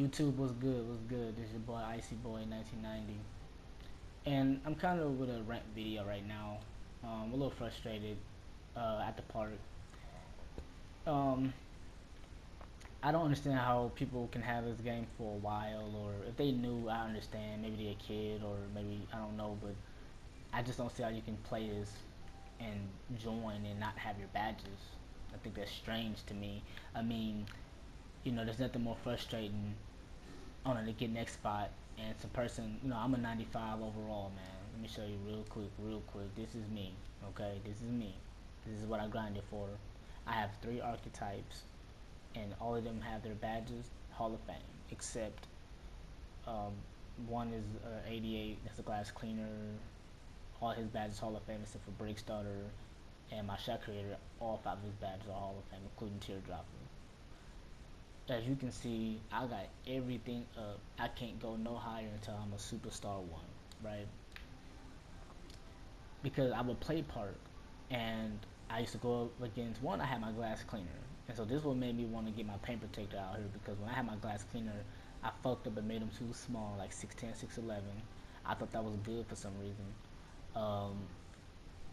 YouTube was good, was good. This is your boy Icy Boy 1990, and I'm kind of with a rant video right now. A little frustrated at the park. Um, I don't understand how people can have this game for a while, or if they knew, I understand. Maybe they're a kid, or maybe I don't know, but I just don't see how you can play this and join and not have your badges. I think that's strange to me. I mean, there's nothing more frustrating on the get next spot, and it's a person. I'm a 95 overall, man. Let me show you real quick. This is me. Okay, this is me. This is what I grinded for. I have 3 archetypes, and all of them have their badges Hall of Fame, except um, one is 88. That's a glass cleaner. All his badges Hall of Fame except for break starter, and my shot creator. All 5 of his badges are Hall of Fame, including teardropper. As you can see, I got everything up. I can't go no higher until I'm a superstar one, right? Because I would play park, and I used to go up against one. I had my glass cleaner, and so this what made me want to get my paint protector out here, because when I had my glass cleaner, I fucked up and made them too small, like 6'10", 6'11". I thought that was good for some reason. Um,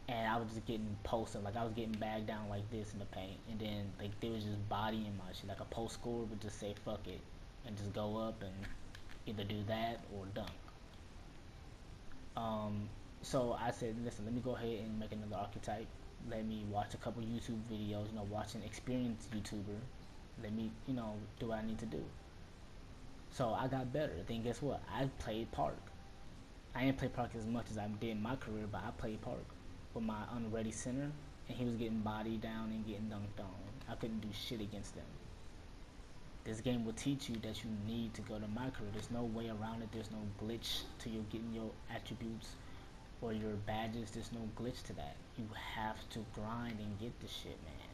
and I was just getting posted, like I was getting bagged down like this in the paint, and then like they was just bodying my shit. Like a post score would just say fuck it, and just go up and either do that or dunk. Um, so I said, listen, let me go ahead and make another archetype. Let me watch a couple YouTube videos, watch an experienced YouTuber. Let me, do what I need to do. So I got better. Then guess what? I played park. I didn't play park as much as I did in my career, but I played park with my unready center, and he was getting bodied down and getting dunked on. I couldn't do shit against them. This game will teach you that you need to go to my career. There's no way around it. There's no glitch to you getting your attributes or your badges. There's no glitch to that. You have to grind and get this shit, man.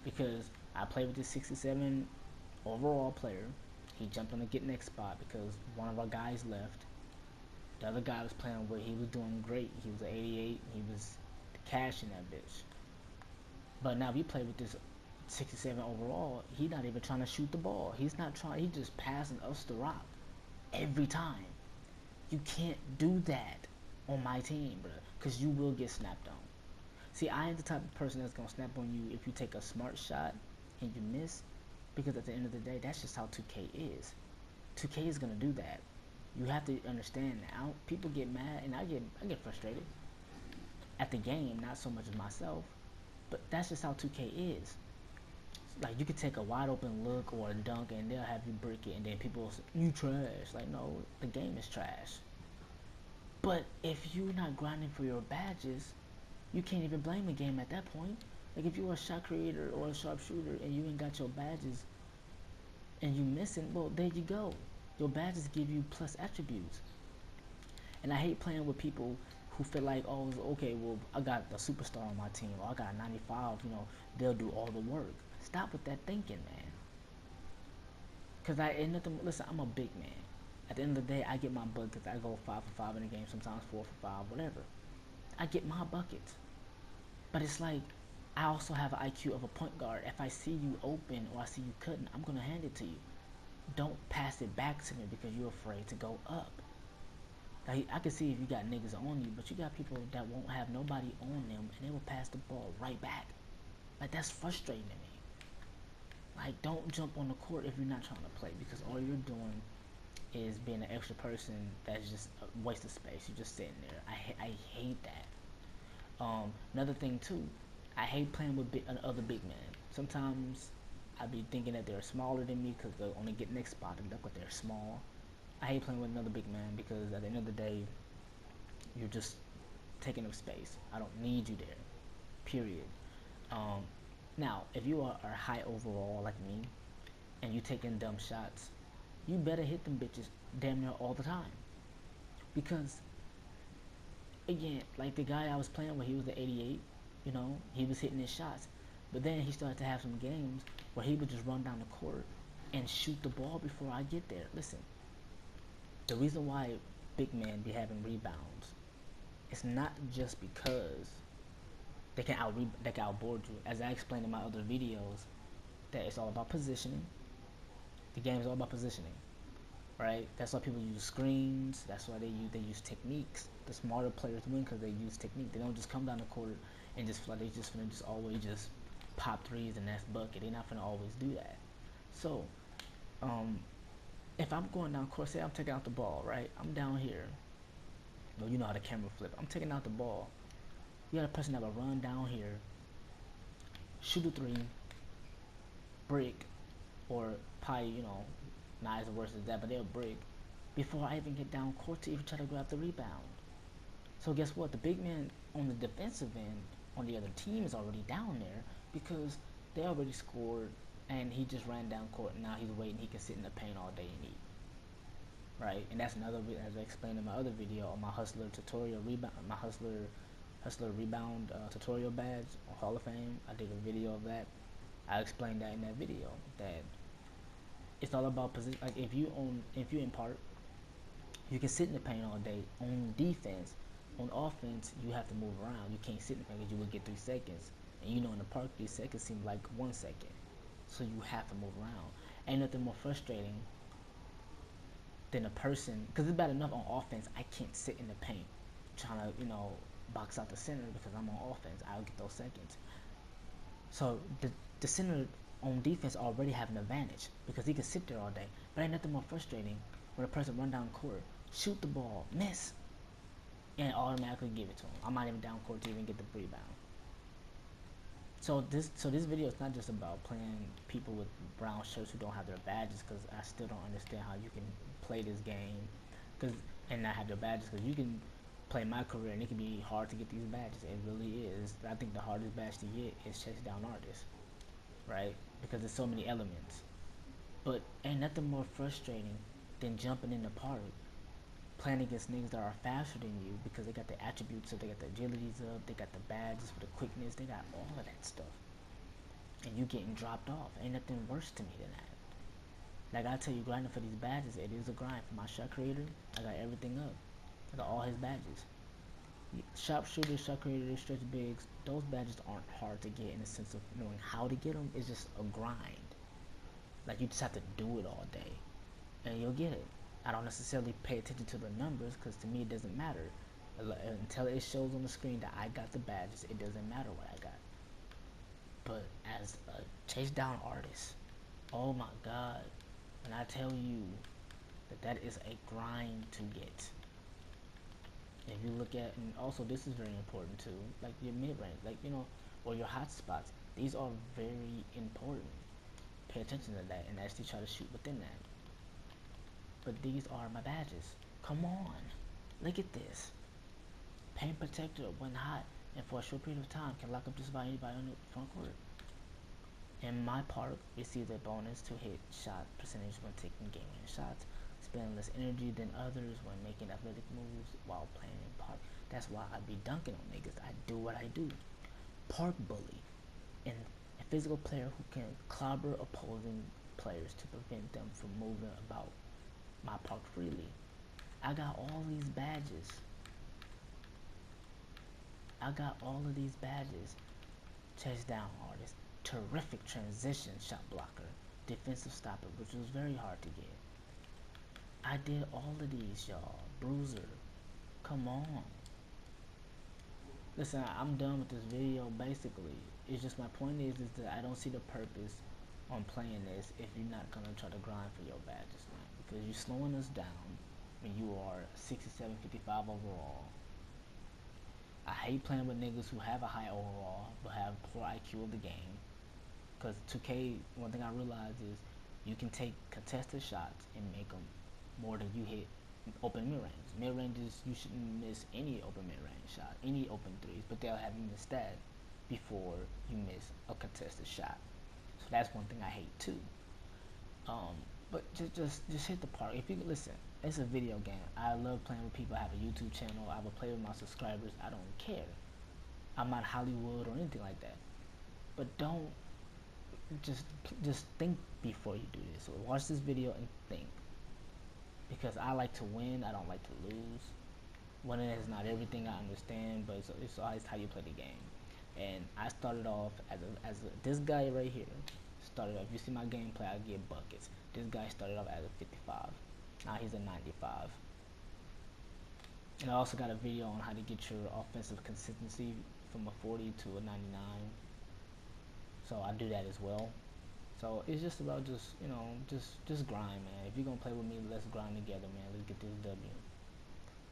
Because I played with this 67 overall player. He jumped on the get next spot because one of our guys left. The other guy I was playing with, he was doing great. He was an 88. He was cashing that bitch. But now we play with this 67 overall. He's not even trying to shoot the ball. He's not trying. He's just passing us the rock every time. You can't do that on my team, bro, because you will get snapped on. See, I am the type of person that's gonna snap on you if you take a smart shot and you miss, because at the end of the day, that's just how 2K is. 2K is gonna do that. You have to understand now. People get mad, and I get frustrated at the game, not so much as myself, but that's just how 2K is. Like, you could take a wide open look or a dunk, and they'll have you brick it, and then people will say, you trash. Like, no, the game is trash. But if you're not grinding for your badges, you can't even blame the game at that point. Like, if you're a shot creator or a sharpshooter and you ain't got your badges and you missing, well, there you go. Your badges give you plus attributes. And I hate playing with people who feel like, oh, okay, well, I got a superstar on my team, or I got a 95, they'll do all the work. Stop with that thinking, man. Because ain't nothing, listen, I'm a big man. At the end of the day, I get my buckets. I go 5 for 5 in a game, sometimes 4 for 5, whatever. I get my buckets. But it's like, I also have an IQ of a point guard. If I see you open or I see you cutting, I'm going to hand it to you. Don't pass it back to me because you're afraid to go up. Like, I can see if you got niggas on you, but you got people that won't have nobody on them, and they will pass the ball right back. Like, that's frustrating to me. Like, don't jump on the court if you're not trying to play, because all you're doing is being an extra person that's just a waste of space. You're just sitting there. I hate that. Another thing too, I hate playing with other big men. Sometimes I be thinking that they're smaller than me because they'll only get next spot and look like they're small. I hate playing with another big man because at the end of the day, you're just taking up space. I don't need you there. Period. Um, Now, if you are high overall like me and you taking dumb shots, you better hit them bitches damn near all the time. Because again, like the guy I was playing with, he was the 88. He was hitting his shots, but then he started to have some games where he would just run down the court and shoot the ball before I get there. Listen, the reason why big men be having rebounds, it's not just because they can outboard you. As I explained in my other videos, that it's all about positioning. The game is all about positioning. right? That's why people use screens. That's why they use techniques. The smarter players win because they use technique. They don't just come down the court and just feel like they just finna just always just pop threes and that's bucket. They're not finna always do that. So, um, if I'm going down court, say I'm taking out the ball, right? I'm down here. Well, you know how the camera flip. I'm taking out the ball. You got a person that will run down here, shoot a three, break, or probably, not as worse as that, but they'll break before I even get down court to even try to grab the rebound. So guess what? The big man on the defensive end on the other team is already down there because they already scored and he just ran down court and now he's waiting. He can sit in the paint all day and eat. Right? And that's another, as I explained in my other video on my hustler tutorial rebound, my hustler rebound tutorial badge on Hall of Fame. I did a video of that. I explained that in that video that it's all about position. Like if you impart, you can sit in the paint all day. On defense, on offense, you have to move around. You can't sit in the paint because you will get 3 seconds. And in the park, 3 seconds seem like 1 second. So you have to move around. Ain't nothing more frustrating than a person, because it's bad enough on offense, I can't sit in the paint trying to, box out the center because I'm on offense. I'll get those seconds. So the center on defense already have an advantage because he can sit there all day. But ain't nothing more frustrating when a person run down court, shoot the ball, miss, and automatically give it to him. I'm not even down court to even get the rebound. So this video is not just about playing people with brown shirts who don't have their badges, because I still don't understand how you can play this game and not have their badges, because you can play my career and it can be hard to get these badges. It really is. I think the hardest badge to get is chase down artists, right? Because there's so many elements. But ain't nothing more frustrating than jumping in the park playing against niggas that are faster than you because they got the attributes up, they got the agilities up, they got the badges for the quickness, they got all of that stuff. And you getting dropped off. Ain't nothing worse to me than that. Like I tell you, grinding for these badges, it is a grind. For my shot creator, I got everything up. I got all his badges. Sharpshooter, shot creator, stretch bigs, those badges aren't hard to get in the sense of knowing how to get them. It's just a grind. Like you just have to do it all day and you'll get it. I don't necessarily pay attention to the numbers because to me it doesn't matter. Until it shows on the screen that I got the badges, it doesn't matter what I got. But as a chase down artist, oh my god, when I tell you that is a grind to get. If you look at, and also this is very important too, like your mid-range, or your hot spots, these are very important. Pay attention to that and actually try to shoot within that. But these are my badges. Come on. Look at this. Paint protector when hot and for a short period of time can lock up just about anybody on the front court. And my park receives a bonus to hit shot percentage when taking game winning shots, spending less energy than others when making athletic moves while playing in park. That's why I be dunking on niggas. I do what I do. Park bully. And a physical player who can clobber opposing players to prevent them from moving about my park freely. I got all these badges. I got all of these badges. Chase down artist, terrific transition shot blocker, defensive stopper, which was very hard to get. I did all of these, y'all. Bruiser, come on. Listen, I'm done with this video. Basically, it's just my point is that I don't see the purpose on playing this if you're not gonna try to grind for your badges, man. Because you're slowing us down when you are 67, 55 overall. I hate playing with niggas who have a high overall but have poor IQ of the game. Because 2K, one thing I realized is you can take contested shots and make them more than you hit open mid-range. Mid-ranges, you shouldn't miss any open mid-range shot, any open threes, but they'll have you miss that before you miss a contested shot. So that's one thing I hate too. But just hit the park. If you listen, it's a video game. I love playing with people. I have a YouTube channel. I will play with my subscribers. I don't care. I'm not Hollywood or anything like that. But don't just think before you do this. So watch this video and think. Because I like to win. I don't like to lose. Winning is not everything, I understand, but it's always how you play the game. And I started off as this guy right here started off. If you see my gameplay, I get buckets. This guy started off as a 55. Now he's a 95. And I also got a video on how to get your offensive consistency from a 40 to a 99. So I do that as well. So it's just about just grind, man. If you're gonna play with me, let's grind together, man. Let's get this W.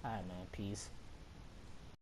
Alright, man. Peace.